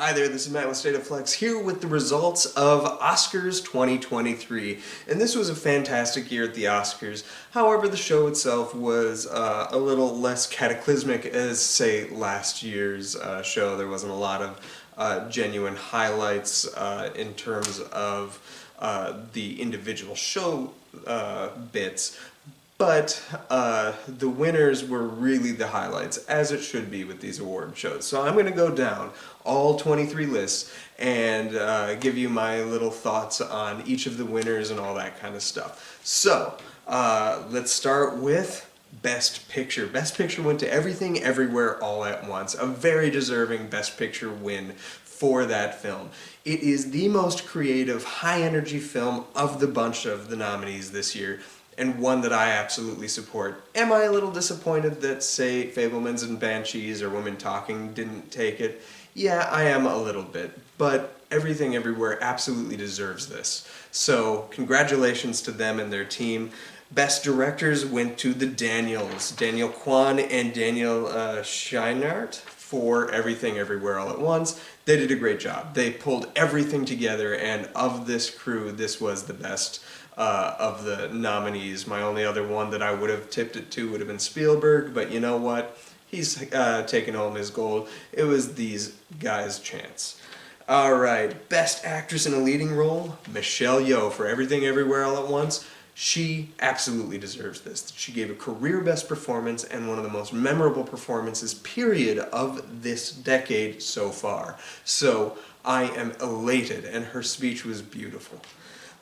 Hi there, this is Matt with State of Flex here with the results of Oscars 2023. And this was a fantastic year at the Oscars. However, the show itself was a little less cataclysmic as, say, last year's show. There wasn't a lot of genuine highlights in terms of the individual show bits. But the winners were really the highlights, as it should be with these award shows. So I'm going to go down all 23 lists and give you my little thoughts on each of the winners and all that kind of stuff. So let's start with Best Picture. Best Picture went to Everything Everywhere All at Once, a very deserving Best Picture win for that film. It is the most creative, high-energy film of the bunch of the nominees this year, and one that I absolutely support. Am I a little disappointed that, say, Fabelmans and Banshees or Women Talking didn't take it? Yeah, I am a little bit, but Everything Everywhere absolutely deserves this. So, congratulations to them and their team. Best directors went to the Daniels, Daniel Kwan and Daniel Scheinert for Everything Everywhere All at Once. They did a great job. They pulled everything together, and of this crew, this was the best of the nominees. My only other one that I would have tipped it to would have been Spielberg, but you know what? He's taken home his gold. It was these guys' chance. Alright, Best Actress in a Leading Role, Michelle Yeoh for Everything Everywhere All at Once. She absolutely deserves this. She gave a career best performance and one of the most memorable performances, period, of this decade so far. So I am elated, and her speech was beautiful.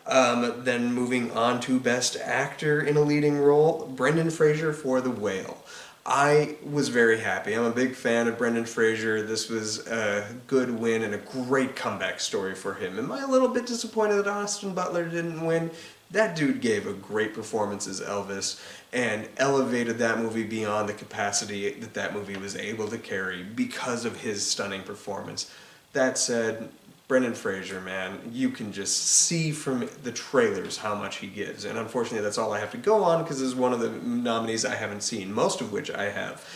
Then moving on to Best Actor in a Leading Role, Brendan Fraser for The Whale. I was very happy. I'm a big fan of Brendan Fraser. This was a good win and a great comeback story for him. Am I a little bit disappointed that Austin Butler didn't win? That dude gave a great performance as Elvis and elevated that movie beyond the capacity that that movie was able to carry because of his stunning performance. That said, Brendan Fraser, man, you can just see from the trailers how much he gives. And unfortunately, that's all I have to go on because this is one of the nominees I haven't seen, most of which I have.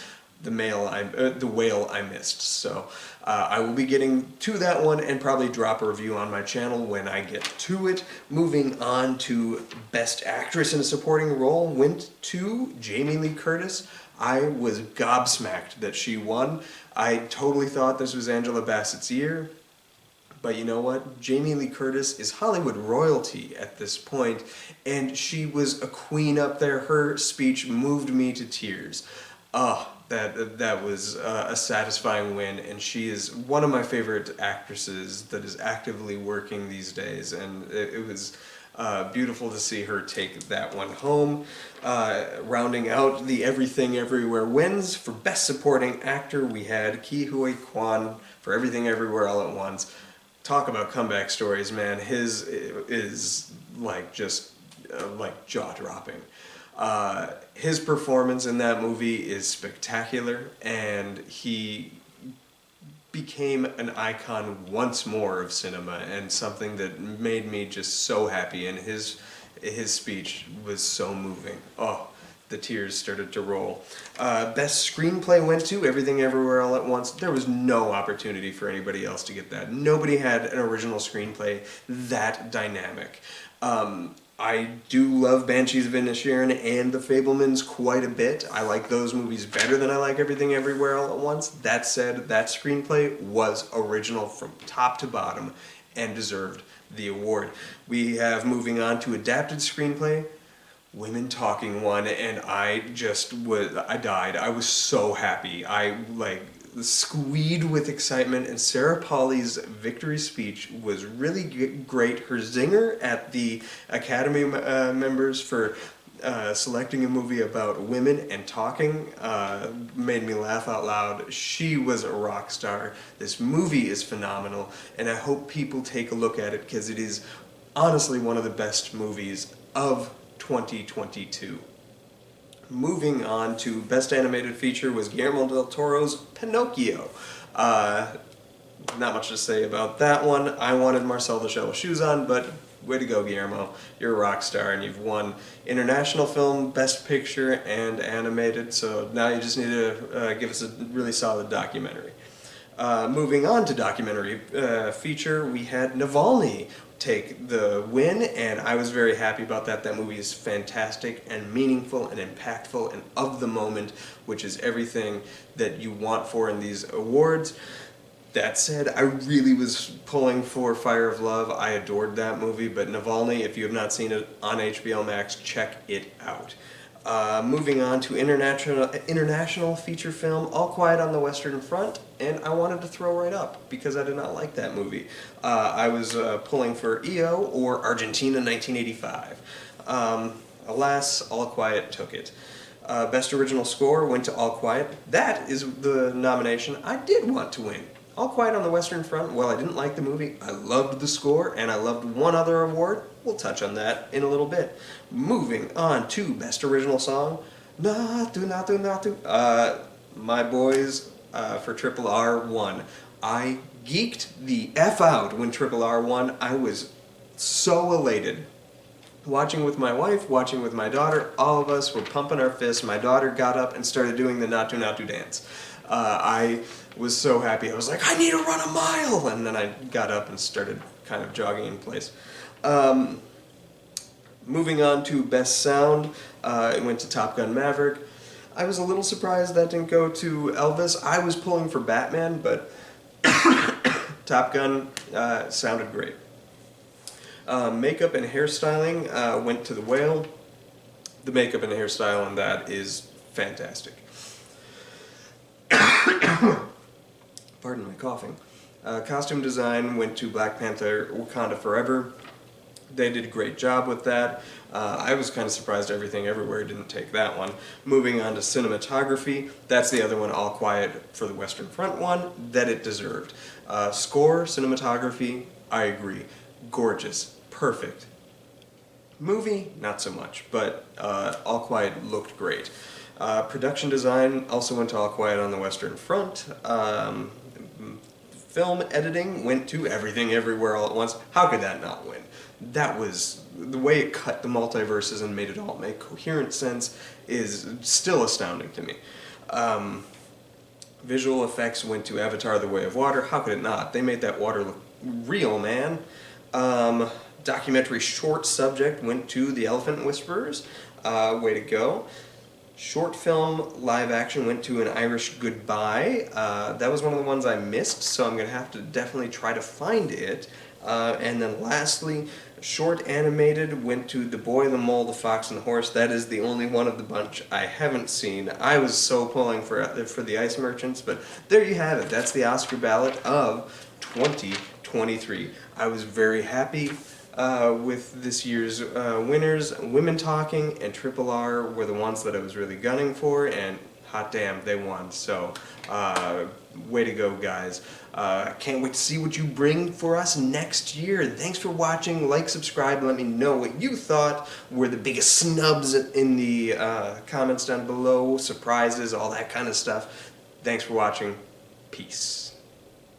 The Whale I missed. So I will be getting to that one and probably drop a review on my channel when I get to it. Moving on to Best Actress in a Supporting Role went to Jamie Lee Curtis. I was gobsmacked that she won. I totally thought this was Angela Bassett's year. But you know what? Jamie Lee Curtis is Hollywood royalty at this point, and she was a queen up there. Her speech moved me to tears. That was a satisfying win, and she is one of my favorite actresses that is actively working these days, and it was beautiful to see her take that one home. Rounding out the Everything Everywhere wins, for Best Supporting Actor, we had Ke Huy Quan for Everything Everywhere All at Once. Talk about comeback stories, man. His is like just like jaw-dropping. His performance in that movie is spectacular, and he became an icon once more of cinema, and something that made me just so happy, and his speech was so moving. Oh, the tears started to roll. Best Screenplay went to Everything Everywhere All at Once. There was no opportunity for anybody else to get that. Nobody had an original screenplay that dynamic. I do love Banshees of Inisherin and The Fabelmans quite a bit. I like those movies better than I like Everything Everywhere All at Once. That said, that screenplay was original from top to bottom and deserved the award. We have, moving on to Adapted Screenplay, Women Talking won, and I died. I was so happy. I squeed with excitement, and Sarah Polley's victory speech was really great. Her zinger at the Academy members for selecting a movie about women and talking made me laugh out loud. She was a rock star. This movie is phenomenal, and I hope people take a look at it because it is honestly one of the best movies of 2022. Moving on to Best Animated Feature was Guillermo del Toro's Pinocchio. Not much to say about that one. I wanted Marcel the Shell with Shoes on, but way to go, Guillermo. You're a rock star, and you've won International Film, Best Picture, and Animated, so now you just need to give us a really solid documentary. Moving on to documentary feature, we had Navalny take the win, and I was very happy about that. That movie is fantastic and meaningful and impactful and of the moment, which is everything that you want for in these awards. That said, I really was pulling for Fire of Love. I adored that movie, but Navalny, if you have not seen it on HBO Max, check it out. Moving on to international feature film, All Quiet on the Western Front, and I wanted to throw right up because I did not like that movie. I was pulling for EEAaO or Argentina 1985. Alas, All Quiet took it. Best Original Score went to All Quiet. That is the nomination I did want to win. All Quiet on the Western Front, while I didn't like the movie, I loved the score, and I loved one other award. We'll touch on that in a little bit. Moving on to Best Original Song, Natu Natu Natu. My boys for Triple R won. I geeked the F out when Triple R won. I was so elated. Watching with my wife, watching with my daughter, all of us were pumping our fists. My daughter got up and started doing the Natu Natu dance. I was so happy. I was like, I need to run a mile! And then I got up and started kind of jogging in place. Moving on to Best Sound, it went to Top Gun Maverick. I was a little surprised that didn't go to Elvis. I was pulling for Batman, but Top Gun sounded great. Makeup and hairstyling went to The Whale. The makeup and hairstyle on that is fantastic. Pardon my coughing. Costume design went to Black Panther Wakanda Forever. They did a great job with that. I was kind of surprised Everything Everywhere didn't take that one. Moving on to cinematography, that's the other one, All Quiet for the Western Front one, that it deserved. Score, cinematography, I agree. Gorgeous. Perfect. Movie, not so much, but All Quiet looked great. Production design also went to All Quiet on the Western Front. Film editing went to Everything Everywhere All at Once. How could that not win? That was, the way it cut the multiverses and made it all make coherent sense is still astounding to me. Visual effects went to Avatar: The Way of Water. How could it not? They made that water look real, man. Documentary short subject went to The Elephant Whisperers. Way to go. Short film live action went to An Irish Goodbye. That was one of the ones I missed, so I'm going to have to definitely try to find it. And then lastly, short animated went to The Boy, the Mole, the Fox, and the Horse. That is the only one of the bunch I haven't seen. I was so pulling for The Ice Merchants, but there you have it. That's the Oscar ballot of 2023. I was very happy with this year's winners. Women Talking and Triple R were the ones that I was really gunning for, and hot damn, they won. So, way to go, guys. Can't wait to see what you bring for us next year. Thanks for watching. Like, subscribe, let me know what you thought were the biggest snubs in the comments down below, surprises, all that kind of stuff. Thanks for watching. Peace.